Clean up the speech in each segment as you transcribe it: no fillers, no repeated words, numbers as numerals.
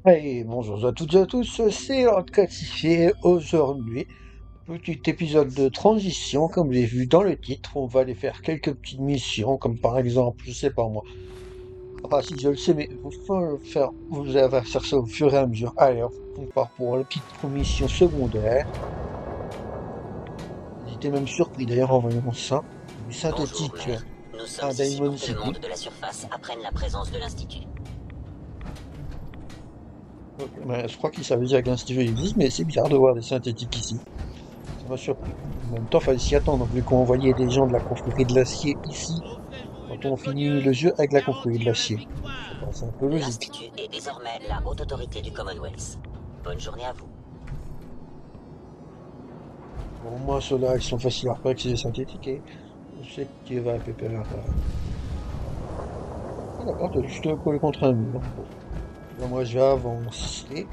Hey, bonjour à toutes et à tous, c'est Lord Classifié. Aujourd'hui, petit épisode de transition, comme vous l'avez vu dans le titre. On va aller faire quelques petites missions, comme par exemple, je sais pas moi. Enfin, si je le sais, mais vous allez faire ça au fur et à mesure. Allez, on part pour la petite mission secondaire. J'étais même surpris d'ailleurs en voyant ça. Du Bonjour, synthétique maire. Nous sommes à ici Diamond pour que le City. monde de la surface apprenne la présence de l'Institut. Ok, ben, je crois qu'ils savaient déjà que l'Institut existe, mais c'est bizarre de voir des synthétiques ici. Ça m'a surpris. En même temps, fallait s'y attendre, vu qu'on voyait des gens de la confrérie de l'acier ici, quand on finit le jeu avec la confrérie de l'acier. Je sais pas, c'est un peu logique. L'Institut est désormais la haute autorité du Commonwealth. Bonne journée à vous. Bon, au moins, ceux-là, ils sont faciles à repérer que c'est des synthétiques, et je sais qu'il va à PPR. Ah d'accord, t'as juste collé contre un mur. Bon, ben, moi, je vais avancer.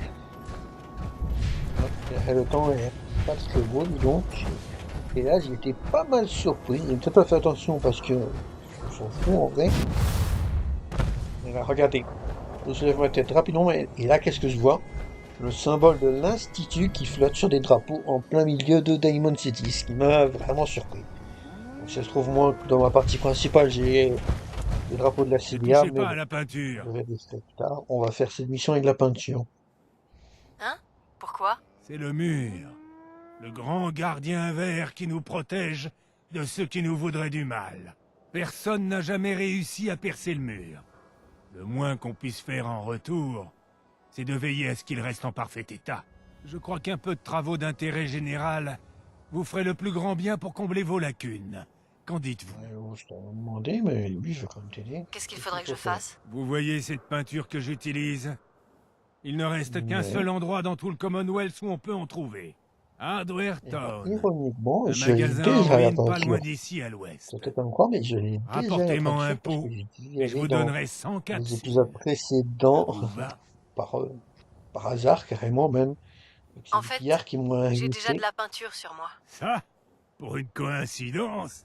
Hop, et le temps est pas très beau, dis donc. Et là, j'ai été pas mal surpris. J'ai peut-être pas fait attention parce que on s'en fout en vrai. Mais là, regardez. Je soulève ma tête rapidement, et là, qu'est-ce que je vois? Le symbole de l'Institut qui flotte sur des drapeaux en plein milieu de Diamond City, ce qui m'a vraiment surpris. Donc, ça se trouve, moi, dans ma partie principale, j'ai le drapeau de la Ne CIA, touchez mais pas à bon, la je peinture. vérifierai plus tard. On va faire cette mission avec la peinture. Hein? Pourquoi? C'est le mur. Le grand gardien vert qui nous protège de ceux qui nous voudraient du mal. Personne n'a jamais réussi à percer le mur. Le moins qu'on puisse faire en retour, c'est de veiller à ce qu'il reste en parfait état. Je crois qu'un peu de travaux d'intérêt général vous ferait le plus grand bien pour combler vos lacunes. Qu'en dites-vous? Ouais, je t'en demandé, mais oui, je vais quand même t'aider. Qu'est-ce qu'il Qu'est-ce qu'il faudrait que faut je faire? fasse? Vous voyez cette peinture que j'utilise? Il ne reste qu'un Ouais. seul endroit dans tout le Commonwealth où on peut en trouver. Hardware Et ben, Town. ironiquement, Un je l'ai magasin en déjà la ruine pas loin peinture. d'ici à Ça l'ouest. peut pas me croire, mais je l'ai déjà la Rapportez-moi un peinture parce que pot j'ai dû y et je aller vous dans donnerai 100 les épisodes capsules. Ça précédents, vous va? par, euh, par hasard carrément même. Donc, c'est En des pillards fait, qui m'ont j'ai déjà de invité. la peinture sur moi. Ça? Pour une coïncidence?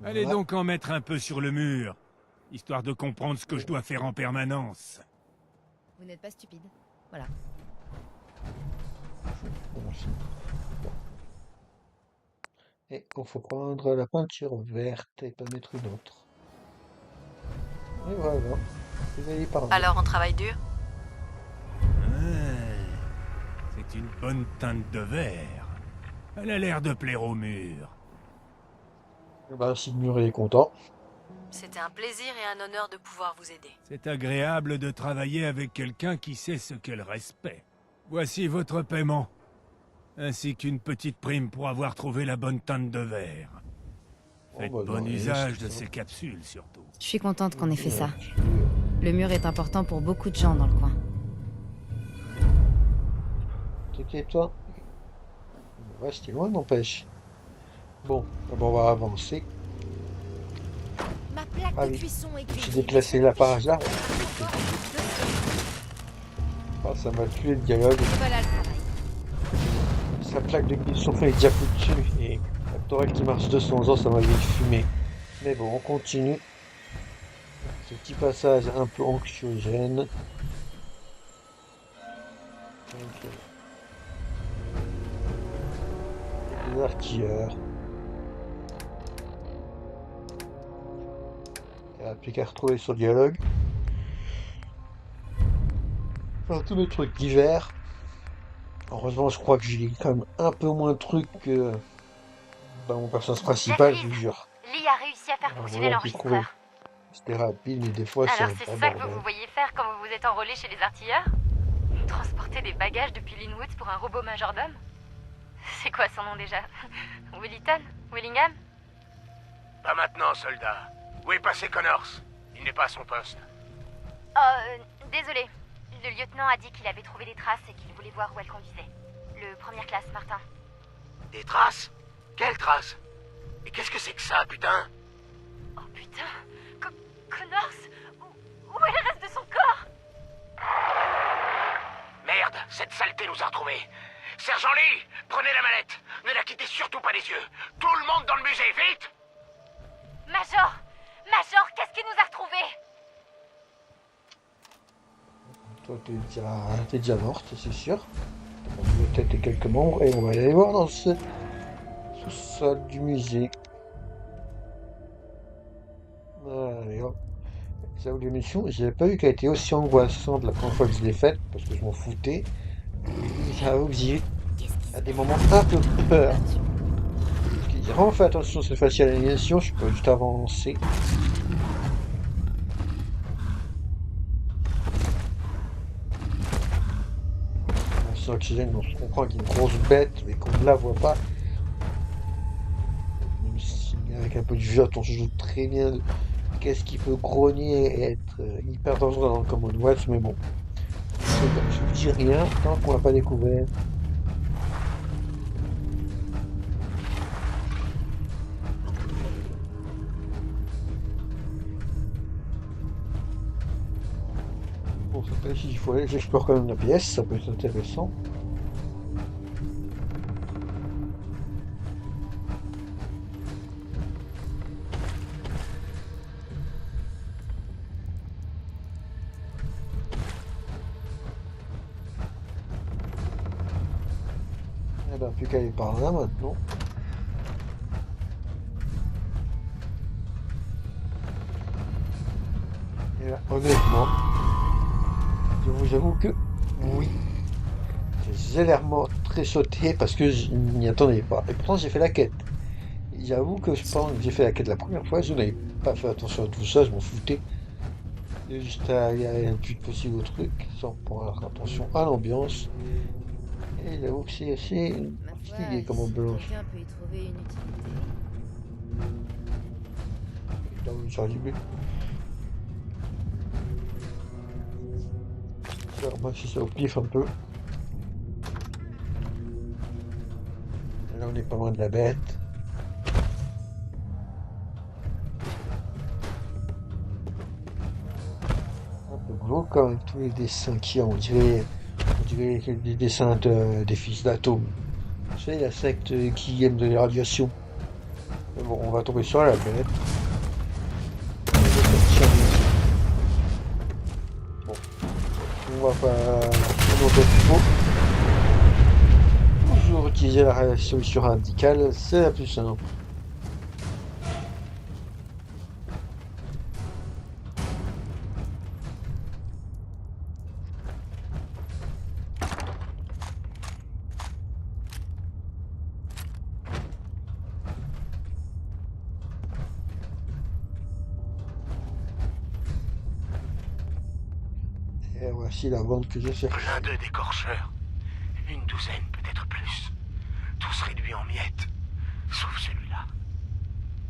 Allez Ouais. donc en mettre un peu sur le mur, histoire de comprendre ce que je dois faire en permanence. Vous n'êtes pas stupide. Voilà. Bon, et il faut prendre la peinture verte et pas mettre une autre. Et voilà, vous allez par là. Alors, on travaille dur? Ouais, c'est une bonne teinte de verre. Elle a l'air de plaire au mur. Et ben, si le mur est content. C'était un plaisir et un honneur de pouvoir vous aider. C'est agréable de travailler avec quelqu'un qui sait ce qu'elle respecte. Voici votre paiement, ainsi qu'une petite prime pour avoir trouvé la bonne teinte de verre. Oh, Faites bah, bon non, et usage de c'est ça. ces capsules, surtout. Je suis contente qu'on ait fait Ouais, ça. Le mur est important pour beaucoup de gens dans le coin. t'inquiète-toi. Restez loin, n'empêche. Bon, d'abord, on va avancer. Ma plaque Ah de oui, cuisson est je me suis grillée. déplacé là par hasard. Ah, ça m'a tué le dialogue. Voilà le travail. Sa plaque de cuisson est déjà foutue et la tourelle qui marche de 200 ans, ça m'a vite fumé. Mais bon, on continue. Ce petit passage un peu anxiogène. Donc, les artilleurs. Il n'y a plus qu'à retrouver sur le dialogue. Enfin, tous mes trucs divers. Heureusement, je crois que j'ai quand même un peu moins de trucs que dans mon personnage principal, je vous J'accuse. jure. Lee a réussi à faire Alors fonctionner voilà, j'ai trouvé. l'enregistreur. C'était rapide, mais des fois, c'est Alors un c'est vrai ça que vous bordel. vous voyez faire quand vous vous êtes enrôlé chez les artilleurs? Transporter des bagages depuis Linwood pour un robot majordome? C'est quoi son nom déjà? Williton? Willingham? Pas maintenant, soldat. Où est passé Connors? Il n'est pas à son poste. Désolé. Le lieutenant a dit qu'il avait trouvé des traces et qu'il voulait voir où elle conduisait. Le première classe, Martin. Des traces? Quelles traces? Et qu'est-ce que c'est que ça, putain? Oh putain! Connors? Où est le reste de son corps? Merde, cette saleté nous a retrouvés. Sergent Lee, prenez la mallette. Ne la quittez surtout pas des yeux. Tout le monde dans le musée, vite! Major! Major, qu'est-ce qui nous a retrouvés? Toi, t'es déjà morte, c'est sûr. Peut-être quelques membres, et on va aller voir dans ce sous-sol du musée. Allez, hop. J'avoue, l'émission, j'avais pas vu qu'elle était aussi angoissante la première fois que je l'ai faite, parce que je m'en foutais. Et j'avoue que j'ai eu à des moments un peu peur. J'ai vraiment fait attention cette fois-ci à l'animation, je peux juste avancer. Sans oxygène, on comprend qu'il y a une grosse bête, mais qu'on ne la voit pas. Même si avec un peu de jeu, on se joue très bien de qu'est-ce qui peut grogner et être hyper dangereux dans le Commonwealth, mais bon. Je vous dis rien tant qu'on l'a pas découvert. Bon, ça peut être s'il faut aller, j'explore quand même la pièce, ça peut être intéressant. Eh ben, plus qu'à aller par là maintenant. Et là, honnêtement, j'avoue que oui, j'ai légèrement très sauté parce que je n'y attendais pas. Et pourtant, j'ai fait la quête. Et j'avoue que je pense que j'ai fait la quête la première fois, je n'avais pas fait attention à tout ça, je m'en foutais. Et juste à y aller le plus possible au truc, sans prendre attention à l'ambiance. Et j'avoue que c'est assez Ma foi, stylé comme ambiance. si quelqu'un peut y trouver une utilité. Là où j'aurais dû. Alors, moi, si ça au pif un peu. Là, on est pas loin de la bête. Un peu glauque quand même, tous les dessins qu'il y a, on dirait des dessins des fils d'atomes. Vous savez, la secte qui aime de l'irradiation. Mais bon, on va tomber sur la bête. Bon, on va pas remonter plus haut. Toujours utiliser la solution radicale, c'est la plus simple. Et voici la bande que je cherche. Plein de décorcheurs. Une douzaine, peut-être plus. Tous réduits en miettes. Sauf celui-là.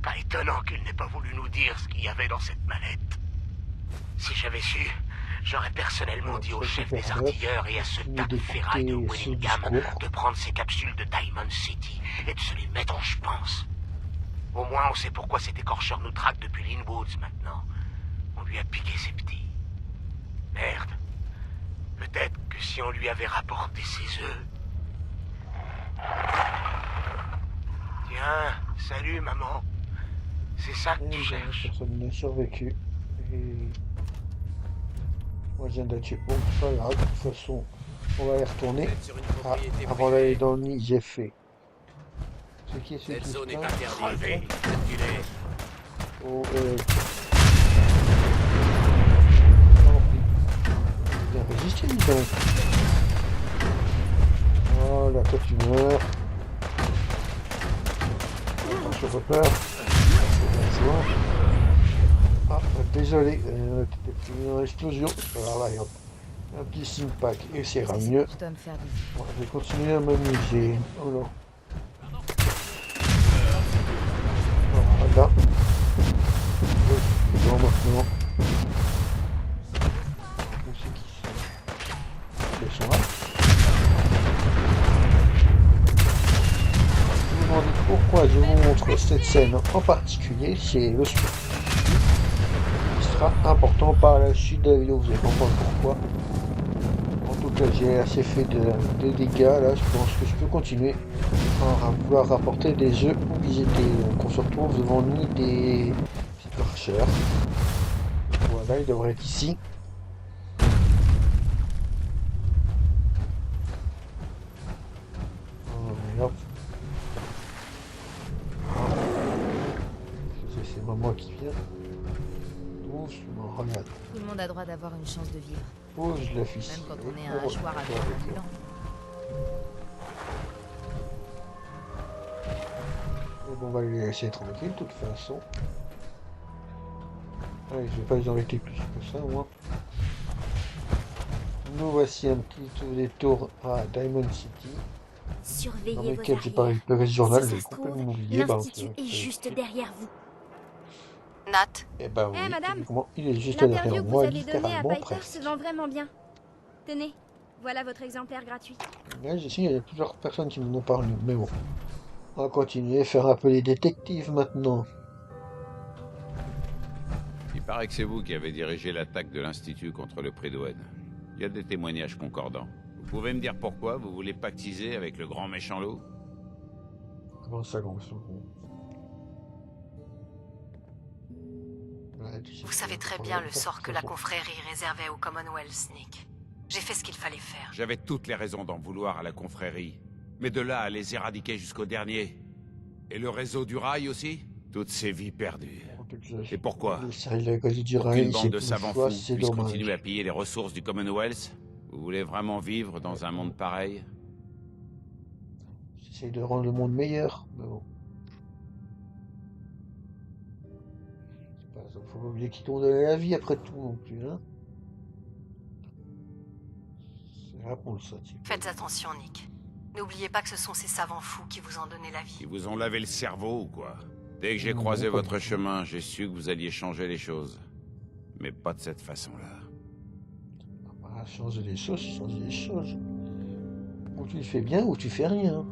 Pas étonnant qu'il n'ait pas voulu nous dire ce qu'il y avait dans cette mallette. Si j'avais su, j'aurais personnellement dit au chef des artilleurs et à ce tas de ferraille de Willingham de prendre ces capsules de Diamond City et de se les mettre en pense. Au moins, on sait pourquoi cet écorcheur nous traque depuis Linwoods maintenant. On lui a piqué ses petits. Merde. Peut-être que si on lui avait rapporté ses œufs... Tiens, salut maman. C'est ça que tu cherches. Personne n'a survécu. Et... moi, je viens d'être chez bon, c'est pas grave. De toute façon, on va y retourner. Ah, avant d'aller dans le nid, j'ai fait. Ce qui est ce qui est oh, bien résisté, dis donc. Voilà, toi tu meurs. Attention, pas peur. Ah, désolé, t'étais pris dans l'explosion. Voilà, et hop. Un petit simpack et ça ira mieux. Je dois me faire des... Bon, je vais continuer à m'amuser. Oh non. Voilà. Bon, maintenant. Où c'est qui sont? Ils sont là. Je vous demande pourquoi je vous montre cette scène en particulier, c'est le son. Il sera important par la suite de la vidéo, vous allez comprendre pourquoi. En tout cas, j'ai assez fait de dégâts, là, je pense que je peux continuer à vouloir rapporter des œufs où ils étaient. Donc on se retrouve devant le nid des marcheurs. Voilà, il devrait être ici. Hop. C'est maman qui vient. Doucement, regarde. Tout le monde a droit d'avoir une chance de vivre. Pose le fils. Même quand on est un hachoir à vivre ambulant. On va les laisser tranquilles de toute façon. Allez, je vais pas les embêter plus que ça, moi. Nous voici un petit détour à Diamond City. Dans Surveillez vos lequel j'ai pas arrières. récupéré ce journal, Si j'ai ça se trouve, complètement oublié. l'Institut est juste derrière vous. Nat, Et bah oui, Eh, madame, techniquement, il est juste L'interview derrière que vous moi, avez donnée à littéralement Piter presque. se vend vraiment bien. Tenez, voilà votre exemplaire gratuit. Là, ici, il y a plusieurs personnes qui nous en parlent, mais bon. On va continuer, faire un peu les détectives maintenant. Il paraît que c'est vous qui avez dirigé l'attaque de l'Institut contre le Prédouane. Il y a des témoignages concordants. Vous pouvez me dire pourquoi vous voulez pactiser avec le grand méchant loup? Comment ça, comment ça? Ouais, tu sais vous que savez c'est très pas bien grave, le ça, sort que c'est la bon. confrérie réservait au Commonwealth, Nick. J'ai fait ce qu'il fallait faire. J'avais toutes les raisons d'en vouloir à la confrérie. Mais de là à les éradiquer jusqu'au dernier. Et le réseau du rail aussi? Toutes ces vies perdues. Et pourquoi? Pour Qu'une bande de savants fous puisse continuer à piller les ressources du Commonwealth? Vous voulez vraiment vivre dans un monde pareil? J'essaye de rendre le monde meilleur, mais bon. Faut pas oublier qu'ils t'ont donné la vie après tout non plus, hein. C'est Raponde ça, tu sais. Faites attention, Nick. N'oubliez pas que ce sont ces savants fous qui vous ont donné la vie. Ils vous ont lavé le cerveau ou quoi? Dès que j'ai Non, croisé pas votre du tout. chemin, j'ai su que vous alliez changer les choses. Mais pas de cette façon-là. On va changer les choses, changer les choses. Ou tu le fais bien, ou tu fais rien.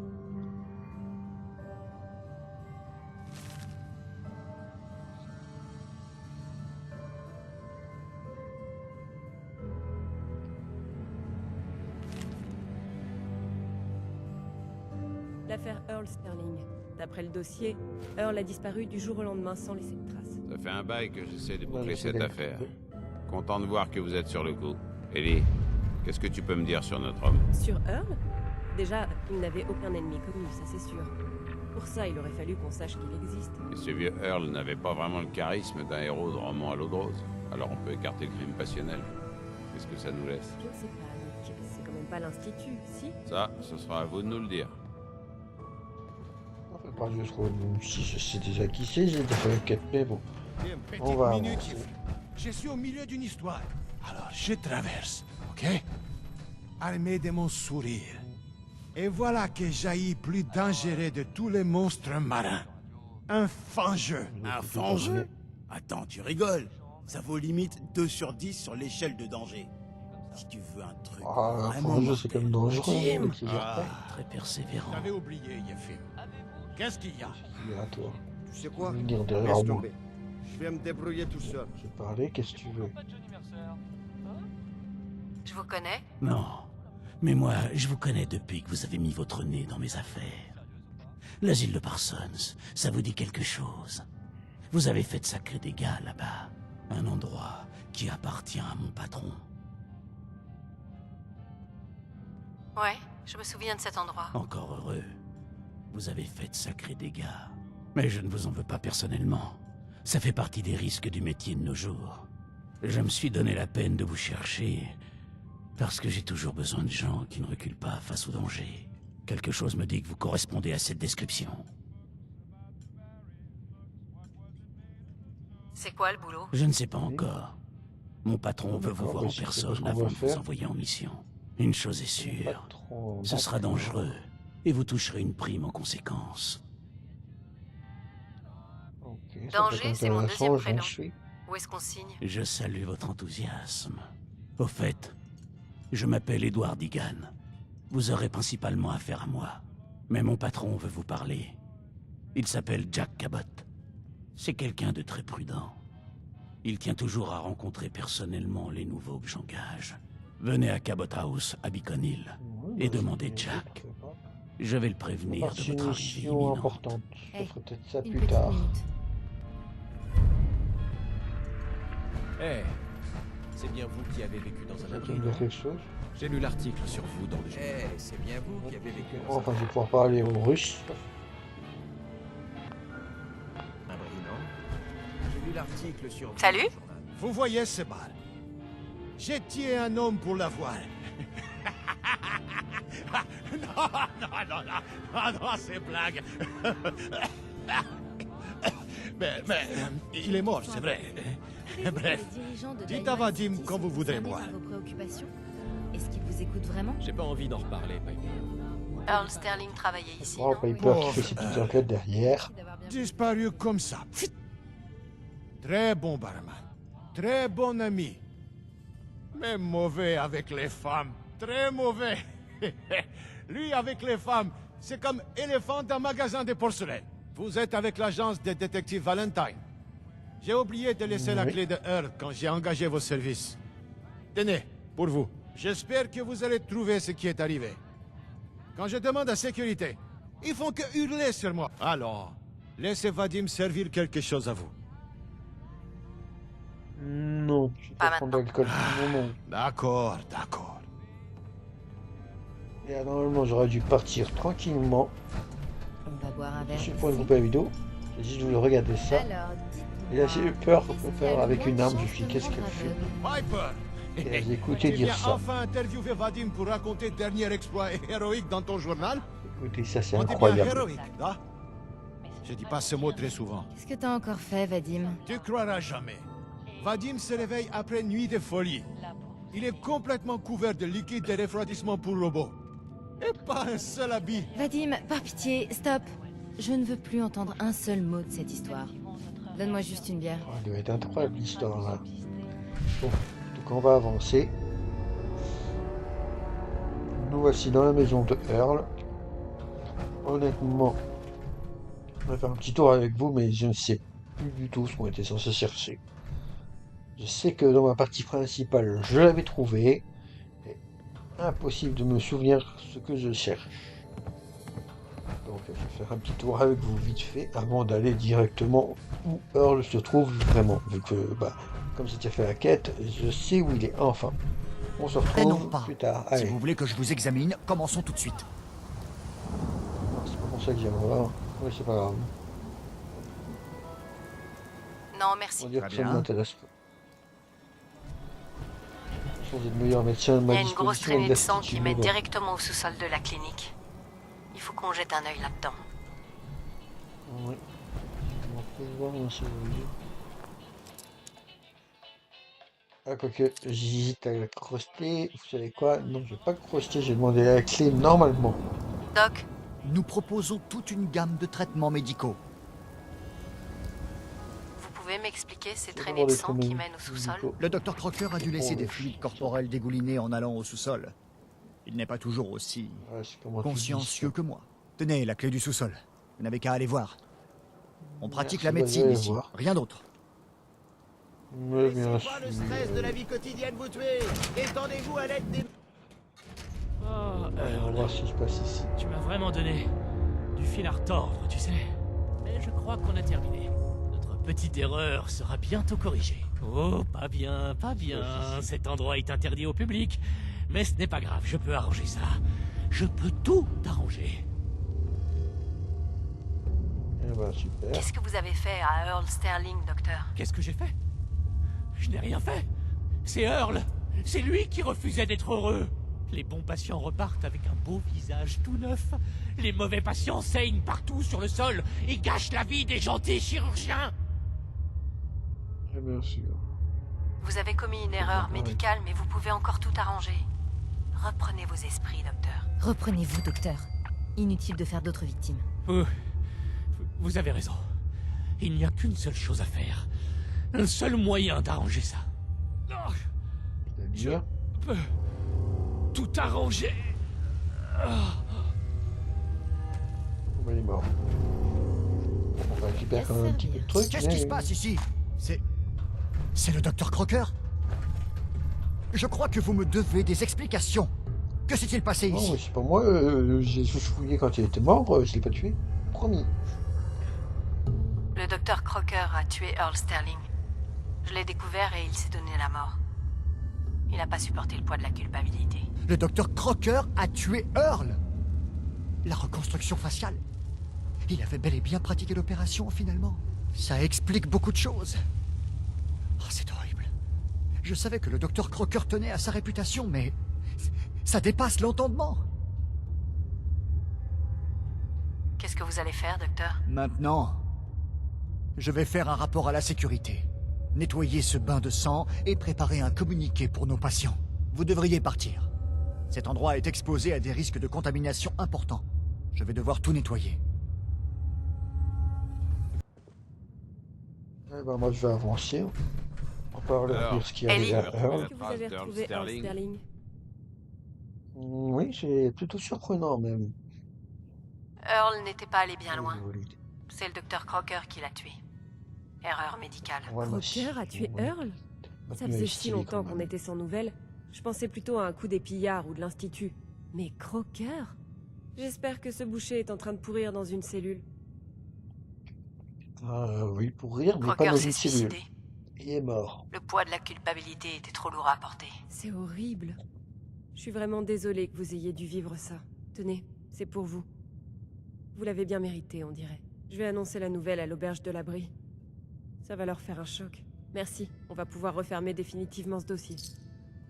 L'affaire Earl Sterling. D'après le dossier, Earl a disparu du jour au lendemain sans laisser de traces. Ça fait un bail que j'essaie de Ouais, boucler j'essaie cette d'être- affaire. Content de voir que vous êtes sur le coup. Ellie, qu'est-ce que tu peux me dire sur notre homme? Sur Earl? Déjà, il n'avait aucun ennemi connu, ça c'est sûr. Pour ça, il aurait fallu qu'on sache qu'il existe. Et ce vieux Earl n'avait pas vraiment le charisme d'un héros de roman à l'eau de rose. Alors on peut écarter le crime passionnel. Qu'est-ce que ça nous laisse? Je ne sais pas, Nick. C'est quand même pas l'Institut, si? Ça, ce sera à vous de nous le dire. On fait pas juste trop, même si je sais déjà qui c'est, j'ai déjà fait une quête, mais bon. On va avancer. Je suis au milieu d'une histoire. Alors, je traverse, ok? Armé de mon sourire. Et voilà que jaillit plus dangereux de tous les monstres marins. Un fangeux. Un fangeux? Attends, tu rigoles. Ça vaut limite 2 sur 10 sur l'échelle de danger. Si tu veux un truc Ah, un vraiment fangeux, c'est comme dangereux. Jim, mec, c'est très persévérant. J'avais oublié, Yefim. Qu'est-ce qu'il y a? certain. À toi. Tu sais quoi? Venir derrière Laisse moi. tomber. Je vais me débrouiller tout seul. Je vais parler, qu'est-ce que tu veux? Je vous connais? Non. Mais moi, je vous connais depuis que vous avez mis votre nez dans mes affaires. L'asile de Parsons, ça vous dit quelque chose? Vous avez fait de sacrés dégâts là-bas. Un endroit qui appartient à mon patron. Ouais, je me souviens de cet endroit. Encore heureux. Vous avez fait de sacrés dégâts. Mais je ne vous en veux pas personnellement. Ça fait partie des risques du métier de nos jours. Je me suis donné la peine de vous chercher parce que j'ai toujours besoin de gens qui ne reculent pas face au danger. Quelque chose me dit que vous correspondez à cette description. C'est quoi le boulot? Je ne sais pas encore. Mon patron veut vous D'accord, voir mais en je sais pas ce personne qu'on avant va de vous faire. envoyer en mission. Une chose est sûre, Pas trop ce sera d'accord. dangereux et vous toucherez une prime en conséquence. Ok, ça peut être Danger, c'est mon intéressant, deuxième j'en prénom. suis. Où est-ce qu'on signe? Je salue votre enthousiasme. Au fait, je m'appelle Edward Egan. Vous aurez principalement affaire à moi. Mais mon patron veut vous parler. Il s'appelle Jack Cabot. C'est quelqu'un de très prudent. Il tient toujours à rencontrer personnellement les nouveaux que j'engage. Venez à Cabot House, à Beacon Hill, et demandez Jack. Je vais le prévenir de C'est une votre arrivée mission imminente. importante. Je Hey, ferai peut-être ça Une plus petite tard. minute. Hé, C'est bien vous qui avez vécu dans un Ça abri, me non? dit quelque chose. J'ai lu l'article sur vous dans le journal. C'est bien vous qui avez vécu dans Enfin, je vais pouvoir parler au russe. un abri, non? J'ai lu l'article sur vous. Salut. Vous voyez ce bal? J'ai tué un homme pour l'avoir. non, c'est blague. mais, il est mort, c'est vrai. Bref, dites à Vadim quand vous voudrez boire. Vos préoccupations? Est-ce qu'il vous écoute vraiment? J'ai pas envie d'en reparler, Piper. Earl Sterling travaillait ici. Oh, Piper qui fait ses petites enquêtes derrière. Disparu comme ça. Très bon barman. Très bon ami. Mais mauvais avec les femmes. Très mauvais. Lui avec les femmes, c'est comme éléphant d'un magasin de porcelaine. Vous êtes avec l'agence des détectives Valentine. J'ai oublié de laisser la clé de Earl quand j'ai engagé vos services. Tenez, pour vous. J'espère que vous allez trouver ce qui est arrivé. Quand je demande à sécurité, ils font que hurler sur moi. Alors, laissez Vadim servir quelque chose à vous. Non, je vais pas prendre d'alcool pour le moment. D'accord. Et normalement, j'aurais dû partir tranquillement. On va boire un verre. Je suis pour une couper la vidéo. J'ai juste voulu regarder ça. Alors, Et là, j'ai eu peur avec une arme. Je me suis dit, qu'est-ce qu'elle fait? Piper! Et j'ai écouté Tu dire viens ça. enfin interviewer Vadim pour raconter le dernier exploit héroïque dans ton journal? Écoutez, ça c'est On dit bien incroyable. héroïque, là? Je dis pas ce mot très souvent. qu'est-ce que t'as encore fait, Vadim? Tu croiras jamais. Vadim se réveille après une nuit de folie. Il est complètement couvert de liquide de refroidissement pour robot. Et pas un seul habit. Vadim, par pitié, stop. Je ne veux plus entendre un seul mot de cette histoire. Donne-moi juste une bière. Oh, elle doit être incroyable l'histoire là. Bon, donc on va avancer. Nous voici dans la maison de Earl. Honnêtement, on va faire un petit tour avec vous, mais je ne sais plus du tout ce qu'on était censé chercher. Je sais que dans ma partie principale, je l'avais trouvé. Et impossible de me souvenir ce que je cherche. Donc je vais faire un petit tour avec vous vite fait avant d'aller directement où Earl se trouve vraiment. Vu que, comme j'ai déjà fait la quête, je sais où il est enfin. On se retrouve plus tard. Allez. Si vous voulez que je vous examine, commençons tout de suite. C'est pas pour ça que j'aime voir. Oui, c'est pas grave. Non, merci. On dirait que ça ne m'intéresse pas. Changer de meilleur médecin de Il ma y a une grosse disposition. traînée de sang lassitude, qui mène donc. directement au sous-sol de la clinique. Il faut qu'on jette un œil là-dedans. Oui. On peut voir un seul lieu. Ah, quoique, j'hésite à la croster. Vous savez quoi? Non, je vais pas croster, j'ai demandé la clé normalement. Doc, Nous proposons toute une gamme de traitements médicaux. vous pouvez m'expliquer ces C'est traînées vraiment de des sang qui traînées mènent au sous-sol? médicaux. Le docteur Crocker a dû laisser Oh, des fluides corporels dégoulinés en allant au sous-sol. Il n'est pas toujours aussi Ouais, c'est comment tu dis consciencieux ça. que moi. Tenez, la clé du sous-sol. Vous n'avez qu'à aller voir. On pratique Merci, la médecine allez ici, voir. rien d'autre. Mais bien sûr. Le stress de la vie quotidienne vous tuer. Détendez-vous à l'aide des... Oh, On va voir ce qui se passe ici. tu m'as vraiment donné du fil à retordre, tu sais. Mais je crois qu'on a terminé. Notre petite erreur sera bientôt corrigée. Oh, pas bien, pas bien. Cet endroit est interdit au public. Mais ce n'est pas grave, je peux arranger ça. Je peux tout arranger. Eh ben, super. Qu'est-ce que vous avez fait à Earl Sterling, docteur? Qu'est-ce que j'ai fait? Je n'ai rien fait. C'est Earl. C'est lui qui refusait d'être heureux. Les bons patients repartent avec un beau visage tout neuf. Les mauvais patients saignent partout sur le sol et gâchent la vie des gentils chirurgiens. Eh bien sûr. Vous avez commis une erreur médicale, mais vous pouvez encore tout arranger. Reprenez vos esprits, docteur. Reprenez-vous, docteur. Inutile de faire d'autres victimes. Vous avez raison. Il n'y a qu'une seule chose à faire. Un seul moyen d'arranger ça. C'est-à-dire Je peux tout arranger. Bon, il est mort. On récupère quand même un petit peu de trucs. Qu'est-ce qui se passe ici? C'est le docteur Crocker? Je crois que vous me devez des explications. Que s'est-il passé Non, ici? mais c'est pas moi. J'ai fouillé quand il était mort. Je l'ai pas tué. Promis. Le docteur Crocker a tué Earl Sterling. Je l'ai découvert et il s'est donné la mort. Il n'a pas supporté le poids de la culpabilité. Le docteur Crocker a tué Earl. La reconstruction faciale. Il avait bel et bien pratiqué l'opération, finalement. Ça explique beaucoup de choses. Oh, c'est horrible. Je savais que le docteur Crocker tenait à sa réputation, mais ça dépasse l'entendement. Qu'est-ce que vous allez faire, docteur? Maintenant, je vais faire un rapport à la sécurité. Nettoyer ce bain de sang et préparer un communiqué pour nos patients. Vous devriez partir. Cet endroit est exposé à des risques de contamination importants. Je vais devoir tout nettoyer. Eh ben moi je vais avancer. On parle de ce qui arrive à Earl. Est-ce que vous avez retrouvé Earl Sterling? Oui, c'est plutôt surprenant même. Earl n'était pas allé bien loin. C'est le docteur Crocker qui l'a tué. Erreur médicale. Crocker a tué Earl? Ça faisait si longtemps qu'on était sans nouvelles. Je pensais plutôt à un coup des pillards ou de l'Institut. Mais Crocker? J'espère que ce boucher est en train de pourrir dans une cellule. Oui, pour rire, mais Crocker pas dans s'est une cellule. suicidé. Il est mort. Le poids de la culpabilité était trop lourd à porter. C'est horrible. Je suis vraiment désolée que vous ayez dû vivre ça. Tenez, c'est pour vous. Vous l'avez bien mérité, on dirait. Je vais annoncer la nouvelle à l'auberge de l'abri. Ça va leur faire un choc. Merci, on va pouvoir refermer définitivement ce dossier.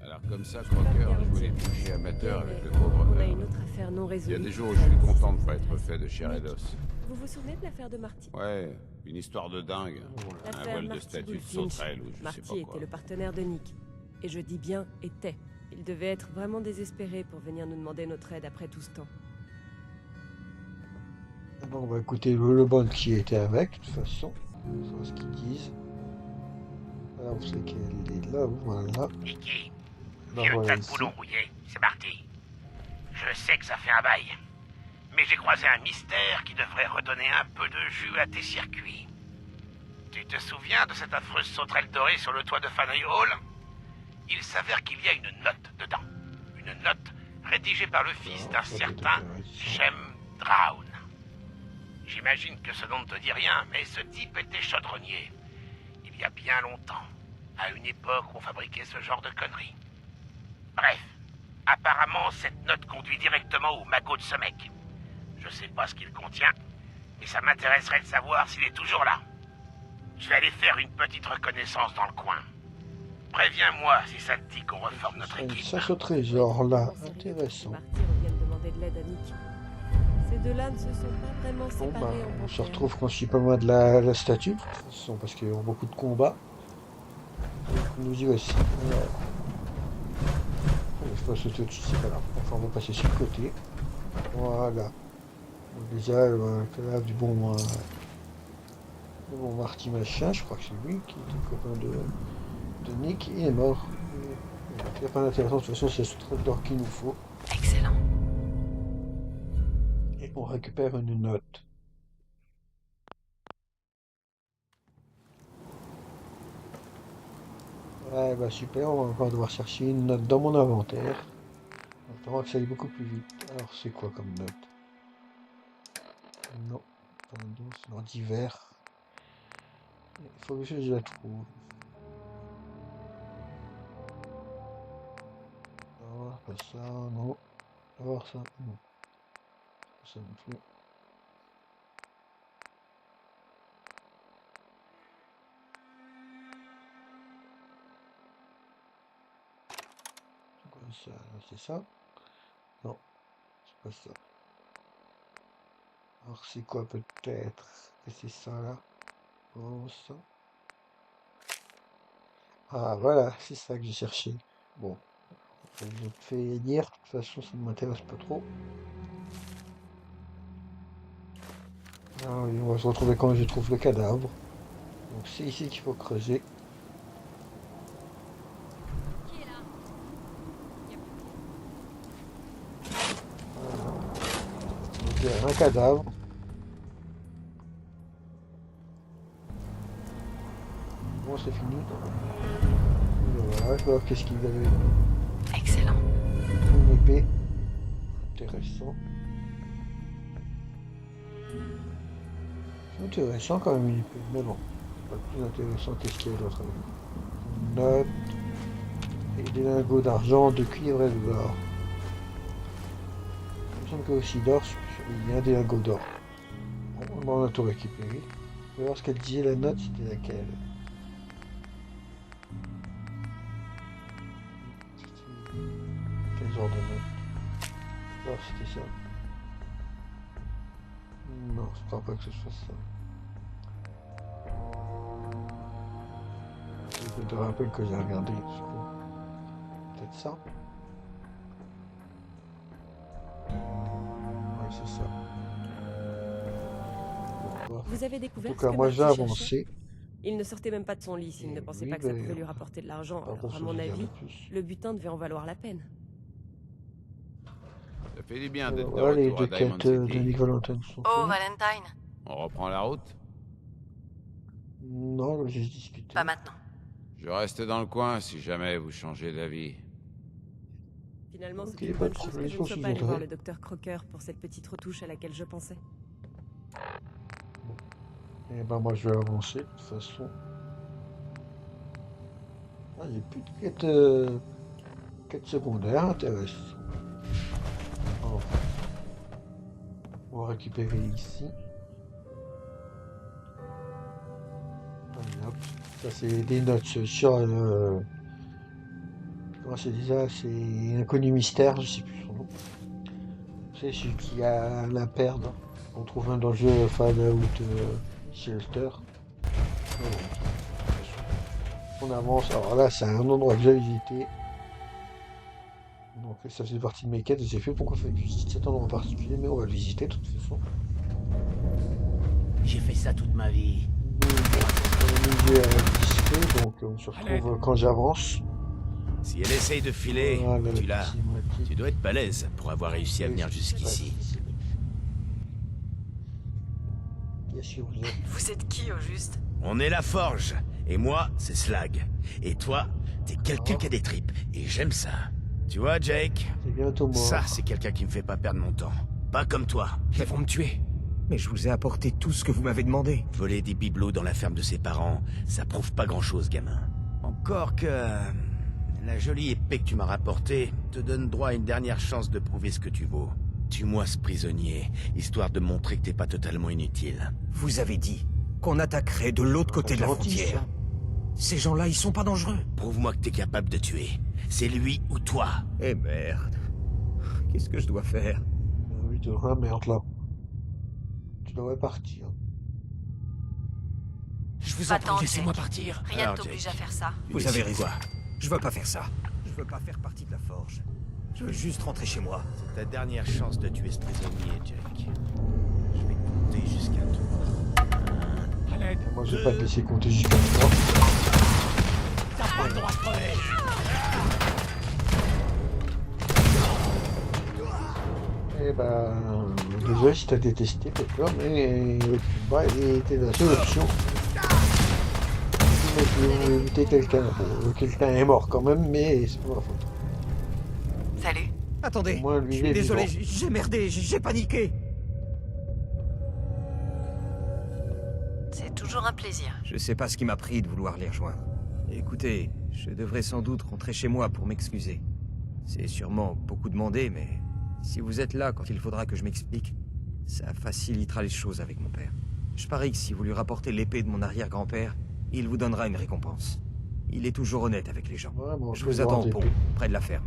Alors comme ça, Crocker joue les bouchers amateurs avec le pauvre On a Earl. une autre affaire non Il y a résolue. des jours où je suis content de pas être fait de chair et d'os. Vous vous souvenez de l'affaire de Marty? Ouais, une histoire de dingue. Un L'affaire vol de Marty statue de Bullfinch. sauterelle ou je sais Marty pas quoi. était le partenaire de Nick. Et je dis bien était. Il devait être vraiment désespéré pour venir nous demander notre aide après tout ce temps. Bon, on va écouter le bon qui était avec, de toute façon. On voit ce qu'ils disent. Là, on sait qu'elle est là, voilà. Nicky, Ben vieux voilà tas de ici. boulon rouillé, c'est Marty. Je sais que ça fait un bail, mais j'ai croisé un mystère qui devrait redonner un peu de jus à tes circuits. Tu te souviens de cette affreuse sauterelle dorée sur le toit de Faneuil Hall? Il s'avère qu'il y a une note dedans. Une note rédigée par le fils d'un certain Shem Drown. J'imagine que ce nom ne te dit rien, mais ce type était chaudronnier. Il y a bien longtemps, à une époque où on fabriquait ce genre de conneries. Bref, apparemment, cette note conduit directement au magot de ce mec. Je sais pas ce qu'il contient, mais ça m'intéresserait de savoir s'il est toujours là. Je vais aller faire une petite reconnaissance dans le coin. Préviens-moi si ça te dit qu'on reforme notre équipe. Ça au trésor là, intéressant. Marty revienne demander de l'aide à Nick. Ces deux-là ne se sont pas vraiment Bon, séparés en on se panthères. retrouve quand je suis pas loin de la statue, de toute façon, parce qu'ils ont beaucoup de combats. Donc, nous y voici. Alors, je passe tout dessus, c'est pas grave. Enfin, on va passer sur le côté. Voilà. Donc, déjà, le cadavre du bon Marty machin, je crois que c'est lui qui était le copain de Nick, il est mort. Il n'y a pas d'intéressant, de toute façon, c'est ce truc d'or qu'il nous faut. Excellent. Et on récupère une note. Ouais, bah super, on va encore devoir chercher une note dans mon inventaire. On va que ça aille beaucoup plus vite. Alors, c'est quoi comme note? Non, pardon, c'est dans divers. Il faut que je la trouve. Non, pas ça, non. Alors ça, non. Ça non plus. C'est quoi ça? C'est ça? Non, c'est pas ça. Alors c'est quoi peut-être? Et c'est ça là? Oh ça. Ah voilà, c'est ça que j'ai cherché. Bon, je te fais dire, de toute façon ça ne m'intéresse pas trop. Ah oui, on va se retrouver quand je trouve le cadavre. Donc c'est ici qu'il faut creuser. Voilà. Donc, il y a un cadavre. Bon, c'est fini. Et voilà, je vais voir qu'est-ce qu'il avait. Excellent. Une épée. Intéressant. C'est intéressant quand même une épée, mais bon. C'est pas plus intéressant qu'est-ce qu'il y a d'autre. Une note. Et des lingots d'argent, de cuivre et d'or. Il me semble que aussi d'or, il y a des lingots d'or. Bon, on a tout récupéré. Je vais voir ce qu'elle disait, la note, c'était laquelle. Quel genre de note? Oh, c'était ça. Non, je crois pas que ce soit ça. Je te rappelle que j'ai regardé. Peut-être ça. Ouais, c'est ça. Vous avez découvert En tout ce cas, que moi Marty j'ai cherchait? avancé. Il ne sortait même pas de son lit s'il ne pensait pas que ça pouvait lui rapporter de l'argent. Alors, à mon avis, le butin devait en valoir la peine. Ça fait du bien d'être de Voilà les retour deux à Diamond quêtes de City. Nick Valentine sont Oh, finies. Valentine. On reprend la route? Non, j'ai discuté. Pas maintenant. Je reste dans le coin si jamais vous changez d'avis. Finalement, Ok, c'est une pas bonne de chose que problème, je ne je sois suis pas allé heureux. voir le docteur Crocker pour cette petite retouche à laquelle je pensais. Et ben moi je vais avancer de toute façon. Ah, j'ai plus de quêtes secondaires intéressantes. Oh. On va récupérer ici. Allez, hop. Ça c'est des notes sur comment c'est déjà, c'est Inconnu Mystère, je sais plus son nom. C'est celui qui a la perdre. On trouve un dans le jeu Fallout Shelter. Voilà. On avance. Alors là, c'est un endroit que j'ai visité. Donc ça faisait partie de mes quêtes. Je sais pas pourquoi il fallait visiter cet endroit en particulier, mais on va le visiter de toute façon. J'ai fait ça toute ma vie. Le musée est discret, donc on se retrouve quand j'avance. Si elle essaye de filer, Voilà, tu l'as. petit moitié. Tu dois être balèze pour avoir réussi à venir jusqu'ici. Qu'est-ce que vous êtes? Vous êtes qui au juste? On est la Forge, et moi, c'est Slag. Et toi, t'es quelqu'un qui a des tripes, et j'aime ça. Tu vois, Jake? C'est bientôt mort. Ça, c'est quelqu'un qui me fait pas perdre mon temps. Pas comme toi. Ils vont me tuer. Mais je vous ai apporté tout ce que vous m'avez demandé. Voler des bibelots dans la ferme de ses parents, ça prouve pas grand-chose, gamin. Encore que... la jolie épée que tu m'as rapportée te donne droit à une dernière chance de prouver ce que tu vaux. Tue-moi ce prisonnier, histoire de montrer que t'es pas totalement inutile. Vous avez dit qu'on attaquerait de l'autre côté de la gentil, frontière. ça. Ces gens-là, ils sont pas dangereux. Prouve-moi que t'es capable de tuer. C'est lui ou toi. Eh merde. Qu'est-ce que je dois faire? Oui, de rien, merde là. Tu devrais partir. Je vous en Attends, prie, laissez-moi Jake. partir. Rien Alors, ne t'oblige Jake. à faire ça. Tu Vous décides avez raison. quoi? Je veux pas faire ça. Je veux pas faire partie de la Forge. Je veux juste rentrer chez moi. C'est ta dernière chance de tuer ce prisonnier, Jake. Je vais compter jusqu'à 3. À l'aide. Moi, je vais pas te laisser compter jusqu'à 3. T'as pas le droit de crever. Eh ben, désolé si t'as détesté, d'accord, mais le combat il était la seule option. Pour éviter quelqu'un. Bon, quelqu'un est mort quand même, mais c'est pas ma faute. Salut. Attendez, Moi, lui, je il suis est désolé, vivant. j'ai merdé, j'ai paniqué. C'est toujours un plaisir. Je sais pas ce qui m'a pris de vouloir les rejoindre. Écoutez, je devrais sans doute rentrer chez moi pour m'excuser. C'est sûrement beaucoup demandé, mais si vous êtes là quand il faudra que je m'explique, ça facilitera les choses avec mon père. Je parie que si vous lui rapportez l'épée de mon arrière-grand-père, il vous donnera une récompense. Il est toujours honnête avec les gens. Vraiment, Je vous attends au pont, près de la ferme.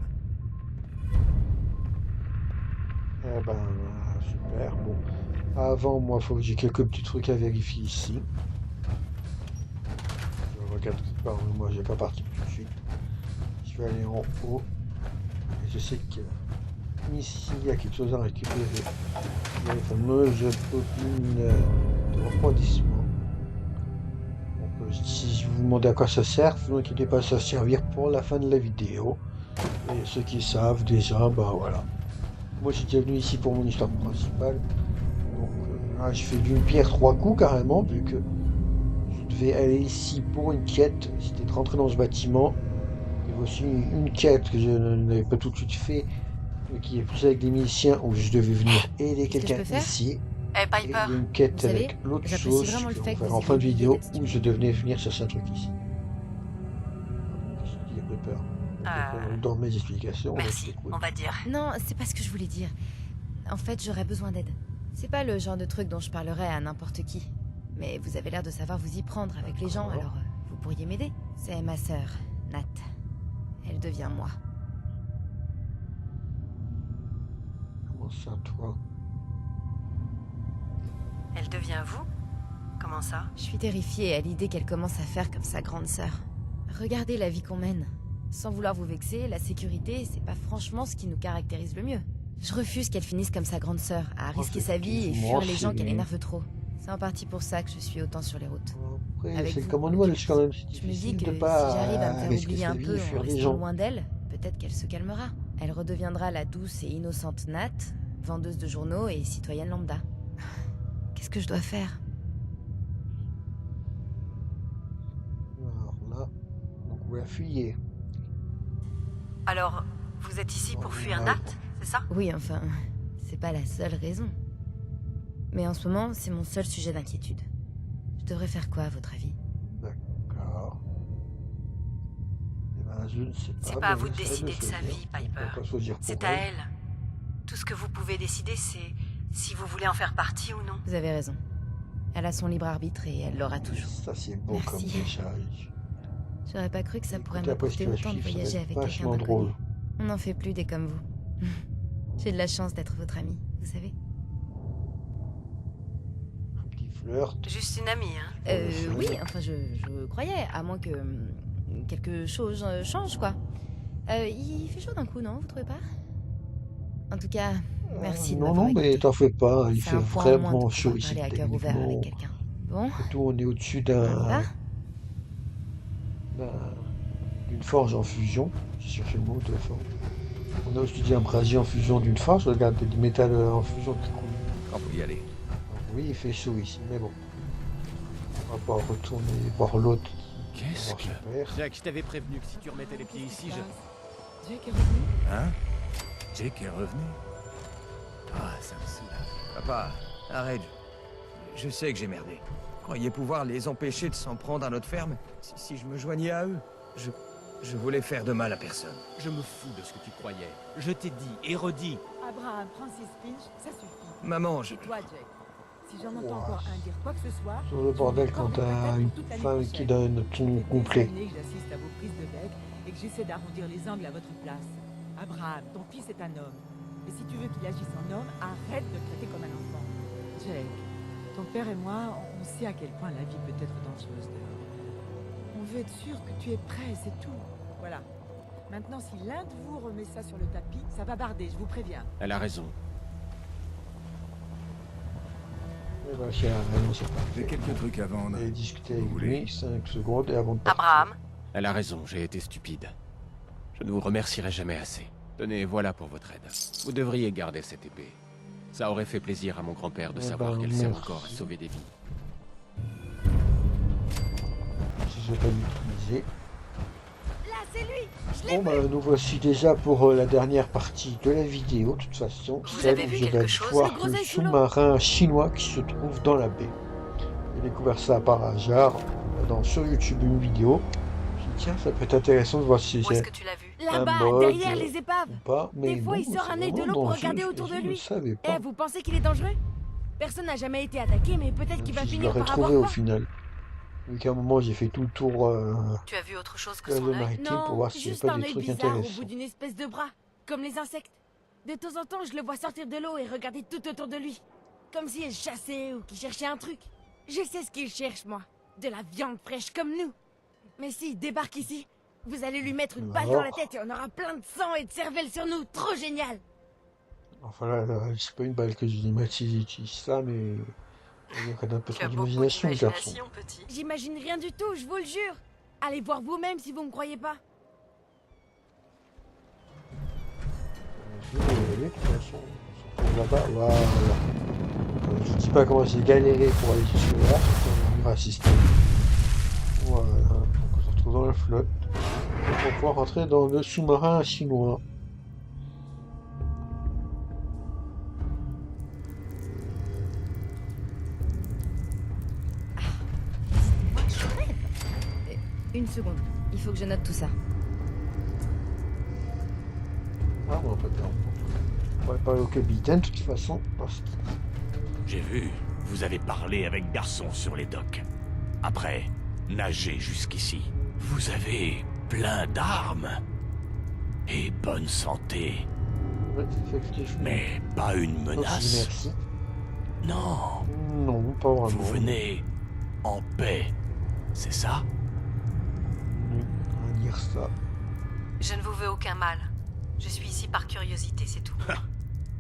Eh ben, super, bon. Avant, moi, faut que j'ai quelques petits trucs à vérifier ici. Je regarde quelque part, mais moi, j'ai pas parti tout de suite. Je vais aller en haut. Et je sais que ici, il y a quelque chose à récupérer. Il y a les fameuses bobines de refroidissement. Donc, si je vous demande à quoi ça sert, vous inquiétez pas, ça va servir pour la fin de la vidéo. Et ceux qui savent déjà, bah voilà. Moi, je suis déjà venu ici pour mon histoire principale. Donc, là, je fais d'une pierre 3 coups carrément, vu que je devais aller ici pour une quête. C'était de rentrer dans ce bâtiment. Il y a aussi une quête que je n'avais pas tout de suite fait, mais qui est plus avec des miliciens où je devais venir aider Qu'est-ce que je quelqu'un peux faire Et Eh, il y a Piper. une quête Vous savez, avec l'autre j'apprécie chose vraiment le qu'on fait que verra vous en fin de ayez vidéo cette où je devais venir chercher un truc ici. J'ai peur. dans mes explications. Merci, on va dire. Non, c'est pas ce que je voulais dire. En fait, j'aurais besoin d'aide. C'est pas le genre de truc dont je parlerais à n'importe qui. Mais vous avez l'air de savoir vous y prendre avec les gens, alors vous pourriez m'aider. C'est ma sœur, Nat. Elle devient moi. Comment ça, toi? Elle devient vous? Comment ça? Je suis terrifiée à l'idée qu'elle commence à faire comme sa grande sœur. Regardez la vie qu'on mène. Sans vouloir vous vexer, la sécurité, c'est pas franchement ce qui nous caractérise le mieux. Je refuse qu'elle finisse comme sa grande sœur, à risquer sa vie et fuir les gens qu'elle énerve trop. C'est en partie pour ça que je suis autant sur les routes. Après, c'est le Commonwealth quand même. Je me dis que si pas j'arrive à me faire risquer oublier sa un vie, peu fuir en les restant gens. loin d'elle, peut-être qu'elle se calmera. Elle redeviendra la douce et innocente Nat, vendeuse de journaux et citoyenne lambda. Qu'est-ce que je dois faire? Alors là, donc vous la fuyez. Alors, vous êtes ici pour fuir Nat, c'est ça? Oui, enfin, c'est pas la seule raison. Mais en ce moment, c'est mon seul sujet d'inquiétude. Je devrais faire quoi, à votre avis? D'accord. Eh ben, je ne sais pas. C'est pas à vous de décider de sa vie, Piper. C'est C'est à elle. Tout ce que vous pouvez décider, c'est si vous voulez en faire partie ou non. Vous avez raison. Elle a son libre arbitre et elle l'aura toujours. Ça, c'est beau. Merci. Comme message. J'aurais pas cru que ça pourrait Écoutez, après m'apporter ce que autant de je suis, ça voyager va être avec quelqu'un vachement d'inconnu. drôle. On n'en fait plus des comme vous. J'ai de la chance d'être votre amie, vous savez. Un petit flirt. Juste une amie, hein? Oui, enfin, je croyais, à moins que quelque chose change, quoi. Il fait chaud d'un coup, non? Vous trouvez pas? En tout cas, merci de Non, m'avoir non, mais écouté. t'en fais pas. Il C'est fait un point en moins de vraiment pouvoir chaud ici. parler à cœur ouvert avec techniquement. quelqu'un. Bon, Surtout, on est au-dessus voilà. d'une forge en fusion. J'ai cherché le mot de forge. On a aussi dit un brasier en fusion d'une forge. Regarde, du métal en fusion qui coule. Quand vous y allez. Oui, il fait chaud ici, mais bon. On va pas retourner voir l'autre. Qu'est-ce que... Jack, je t'avais prévenu que si tu remettais les pieds ici, je... Jack est revenu? Hein? Jack est revenu? Ah, ça me soulage. Papa, arrête. Je sais que j'ai merdé. Croyez pouvoir les empêcher de s'en prendre à notre ferme si je me joignais à eux. Je voulais faire de mal à personne. Je me fous de ce que tu croyais. Je t'ai dit et redit. Abraham, Francis Finch, ça suffit. Maman, Et toi, Jack, si j'en entends encore un dire quoi que ce soit... Sur le bordel quand t'as une femme qui donne tout complet. Des années que j'assiste à vos prises de bec et que j'essaie d'arrondir les angles à votre place. Abraham, ton fils est un homme. Et si tu veux qu'il agisse en homme, arrête de le traiter comme un enfant. Jack, ton père et moi, on sait à quel point la vie peut être dangereuse dehors. On veut être sûr que tu es prêt, c'est tout. Voilà. Maintenant, si l'un de vous remet ça sur le tapis, ça va barder, je vous préviens. Elle a raison. Eh ben, c'est vraiment c'est parfait. J'ai quelques trucs à vendre. Et discuter avec lui 5 secondes et avant de partir. Abraham? Elle a raison, j'ai été stupide. Je ne vous remercierai jamais assez. Tenez, voilà pour votre aide. Vous devriez garder cette épée. Ça aurait fait plaisir à mon grand-père de savoir qu'elle sert encore à sauver des vies. Si je vais pas l'utiliser. Là, c'est lui. Bon, bah, nous voici déjà pour la dernière partie de la vidéo. De toute façon, celle où je vais voir le sous-marin chinois qui se trouve dans la baie. J'ai découvert ça par hasard sur YouTube une vidéo. Je me suis dit, tiens, ça peut être intéressant de voir si c'est Là-bas, derrière les épaves. pas. Mais Des fois, non, il sort c'est un œil de vraiment l'eau pour dangereux, regarder autour de je ne lui. savais pas. Eh, vous pensez qu'il est dangereux? Personne n'a jamais été attaqué, mais peut-être qu'il va Je finir l'aurais par avoir trouvé au peur. final. Vu qu'à un moment, j'ai fait tout le tour Tu as vu autre chose que de son œil? maritime pour Non, voir s'il n'y juste avait pas un des œil trucs bizarre au intéressants. bout d'une espèce de bras, comme les insectes. De temps en temps, je le vois sortir de l'eau et regarder tout autour de lui. Comme s'il chassait ou qu'il cherchait un truc. Je sais ce qu'il cherche, moi. De la viande fraîche comme nous. Mais s'il débarque ici, vous allez lui mettre une balle dans la tête et on aura plein de sang et de cervelle sur nous. Trop génial! Enfin là, c'est pas une balle que j'utilise ça, mais il y a un peu trop d'imagination, le garçon. J'imagine rien du tout, je vous le jure. Allez voir vous-même si vous me croyez pas. Je vais y aller, de toute façon. On se retrouve là-bas, voilà. Je dis pas comment j'ai galéré pour aller jusque là, on va assister. Voilà, donc on se retrouve dans la flotte. On va pouvoir rentrer dans le sous-marin chinois. Une seconde, il faut que je note tout ça. Ah, bon, pas bien. On va parler au capitaine, de toute façon, parce que... J'ai vu, vous avez parlé avec Garçon sur les docks. Après, nagé jusqu'ici. Vous avez plein d'armes. Et bonne santé. Ouais, effectivement. Mais pas une menace. Merci. Non. Non, pas vraiment. Vous venez en paix, c'est ça? On va dire ça. Je ne vous veux aucun mal. Je suis ici par curiosité, c'est tout.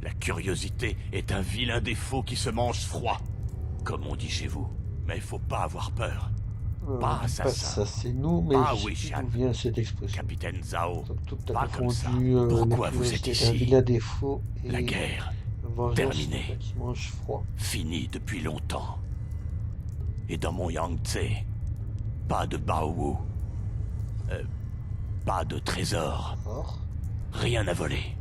La curiosité est un vilain défaut qui se mange froid, comme on dit chez vous. Mais il faut pas avoir peur. Pas assassin. Ça, c'est nous, mais pas d'où vient cette expression? Capitaine Zhao, Tout pas à comme ça. confondu, Pourquoi vous êtes un ici? vilain défaut et La guerre, terminée. Qui mange froid. Finie depuis longtemps. Et dans mon Yangtze, pas de Baowu. Pas de trésor. Rien à voler.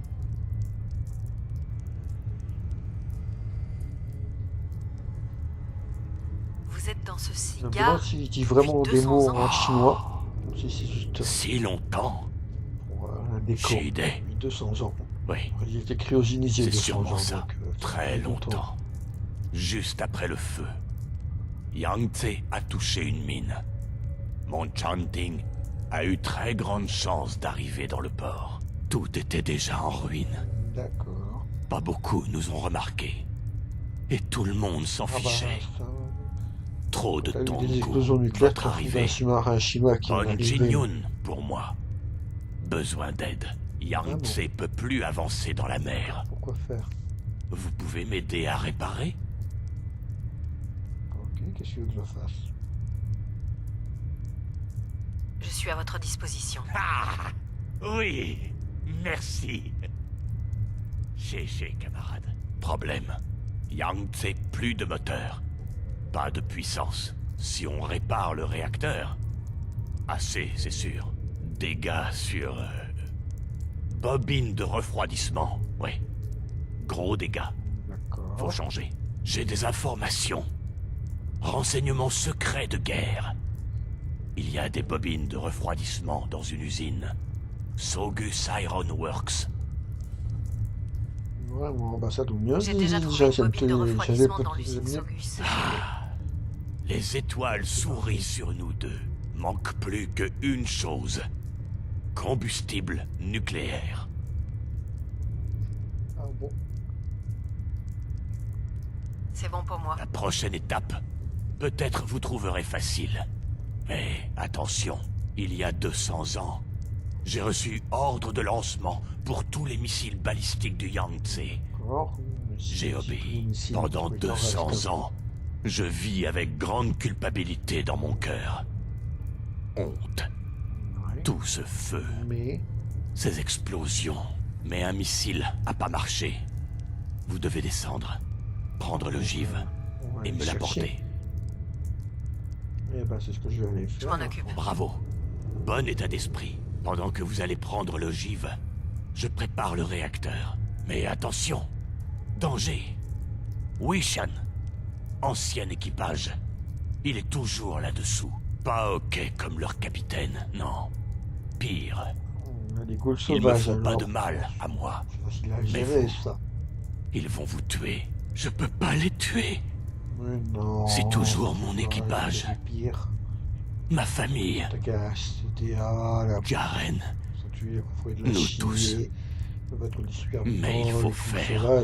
Vous êtes dans ce Je me demande cigare s'il dit vraiment des mots en chinois. Si c'est juste... Si longtemps. Un décor. J'ai idée. 200 ans. Oui. Il était cryogénisé C'est 200 sûrement ans. ça. Donc, très longtemps. Juste après le feu. Yangtze a touché une mine. Mon Chanting a eu très grande chance d'arriver dans le port. Tout était déjà en ruine. D'accord. Pas beaucoup nous ont remarqué. Et tout le monde s'en fichait. Trop de temps des explosions nucléaires qui arrivée. un sous-marin chinois qui Bon est arrivé. Jinyun pour moi. Besoin d'aide. Yangtze peut plus avancer dans la mer. Pourquoi faire? Vous pouvez m'aider à réparer? Ok, qu'est-ce que je fasse? Je suis à votre disposition. Ah! Oui, merci. Chez camarade. Problème. Yangtze, plus de moteur. Pas de puissance. Si on répare le réacteur... Assez, c'est sûr. Dégâts sur... bobine de refroidissement, ouais. Gros dégâts. Faut changer. J'ai des informations. Renseignements secrets de guerre. Il y a des bobines de refroidissement dans une usine. Saugus Iron Works. Ouais, bon, bah ça tombe bien. J'ai déjà trouvé une bobine de refroidissement dans l'usine Saugus. Les étoiles sourient sur nous deux. Manque plus qu'une chose. Combustible nucléaire. Ah bon? C'est bon pour moi. La prochaine étape, peut-être vous trouverez facile. Mais attention, il y a 200 ans, j'ai reçu ordre de lancement pour tous les missiles balistiques du Yangtze. J'ai obéi. Pendant 200 ans, je vis avec grande culpabilité dans mon cœur. Honte. Tout ce feu. Ces explosions. Mais un missile a pas marché. Vous devez descendre, prendre l'ogive et me l'apporter. Eh ben, c'est ce que je vais aller faire. Je m'en occupe. Bravo. Bon état d'esprit. Pendant que vous allez prendre l'ogive, je prépare le réacteur. Mais attention, danger. Wishan, ancien équipage. Il est toujours là-dessous. Pas ok comme leur capitaine, non. Pire. On a des gaules Il me sauvages, faut pas alors. de mal à moi. C'est facile à Mais gérer, vous, ça. ils vont vous tuer. Je peux pas les tuer. Mais non. C'est toujours mon Ouais, équipage. c'est pire. Ma famille. Garen. Nous tous. Mais il faut faire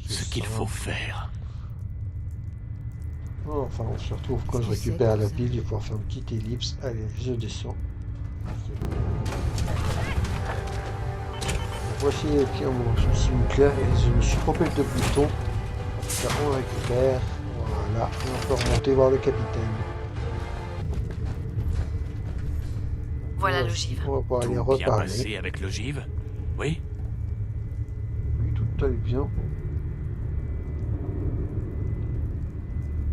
ce qu'il faut faire. Enfin, on se retrouve quand je récupère la pile, il faut faire une petite ellipse. Allez, je descends. Voici les pieds en souci nucléaire et je me suis trompé de bouton. Ça, on récupère. Voilà, et on peut remonter voir le capitaine. Voilà l'ogive. On va pouvoir aller Tout bien reparler. passé avec l'ogive? Oui? Oui, tout allait bien.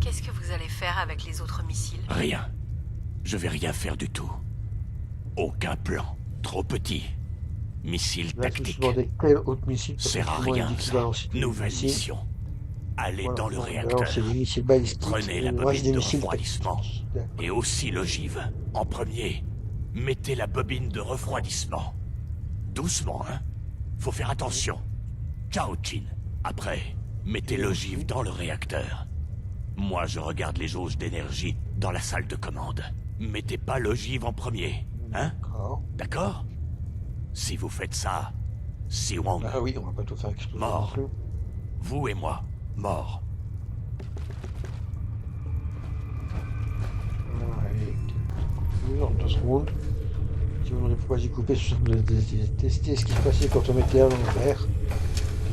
Qu'est-ce que vous allez faire avec les autres missiles? Rien. Je vais rien faire du tout. Aucun plan. Trop petit. Missile tactique. Sert à rien, ça. Nouvelle mission. Allez dans le réacteur. Prenez la bobine de refroidissement. Et aussi l'ogive. En premier, mettez la bobine de refroidissement. Doucement, hein. faut faire attention. Ciao, Chin. Après, mettez l'ogive dans le réacteur. Moi, je regarde les jauges d'énergie dans la salle de commande. Mettez pas l'ogive en premier, hein? D'accord? Si vous faites ça, Siwang... Ah oui, on va pas tout faire exploser. Mort. Vous et moi, mort. Allez, 2 secondes. Si vous n'aurez pas y couper, je vais tester ce qui se passait quand on mettait à l'envers.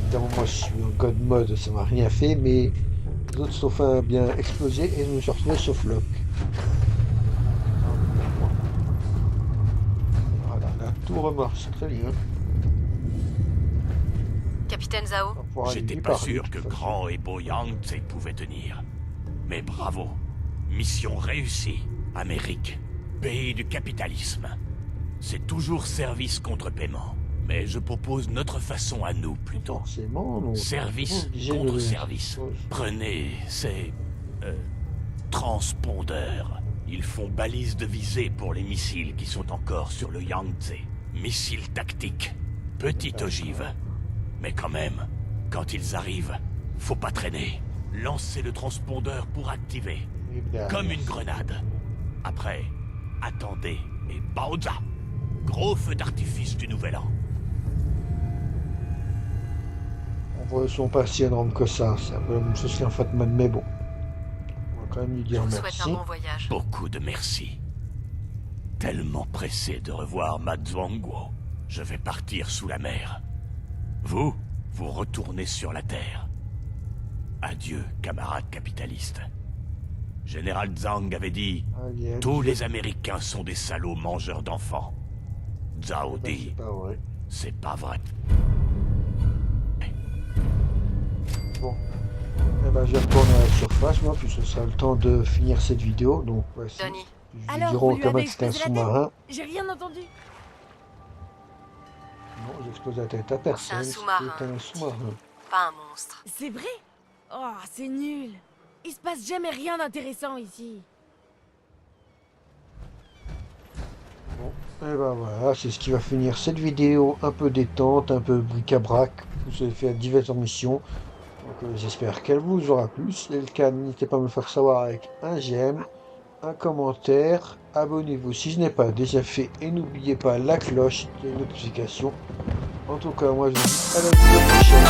Évidemment, moi je suis en God mode, ça m'a rien fait, mais les autres sont fait bien exploser et je me suis retrouvé sauf Locke. Voilà, là tout remarche, très bien. Capitaine Zhao, J'étais pas sûr que Grand et Bo Yangtze pouvaient tenir. Mais bravo. Mission réussie. Amérique, pays du capitalisme. C'est toujours service contre paiement. Mais je propose notre façon à nous, plutôt. Service contre service. Prenez ces... transpondeurs. Ils font balise de visée pour les missiles qui sont encore sur le Yangtze. Missiles tactiques. Petite ogive. Mais quand même, quand ils arrivent, faut pas traîner. Lancez le transpondeur pour activer. Comme une grenade. Après, attendez et bauza! Gros feu d'artifice du Nouvel An. On voit son pas si énorme que ça. C'est un peu la même chose qu'un Fatman, mais bon. On va quand même lui dire merci. Beaucoup de merci. Tellement pressé de revoir Madzwanguo. Je vais partir sous la mer. Vous, vous retournez sur la terre. Adieu, camarades capitalistes. Général Zhang avait dit « Tous les Américains sont des salauds mangeurs d'enfants. » Zhao dit « C'est pas vrai. » Bon. Eh ben, je vais retourner à la surface, moi, puis ce sera le temps de finir cette vidéo. Donc, voici. Ils diront quand même que c'était un sous-marin. J'ai rien entendu. Non, j'ai explosé la tête à personne. C'est un C'était un sous-marin. pas un monstre. C'est vrai? Oh, c'est nul. Il se passe jamais rien d'intéressant ici. Bon, et ben voilà, c'est ce qui va finir cette vidéo un peu détente, un peu bric-à-brac. Vous avez fait diverses missions. Donc j'espère qu'elle vous aura plu. Si c'est le cas, n'hésitez pas à me le faire savoir avec un j'aime, un commentaire. Abonnez-vous si ce n'est pas déjà fait et n'oubliez pas la cloche des notifications. En tout cas, moi je vous dis à la vidéo prochaine.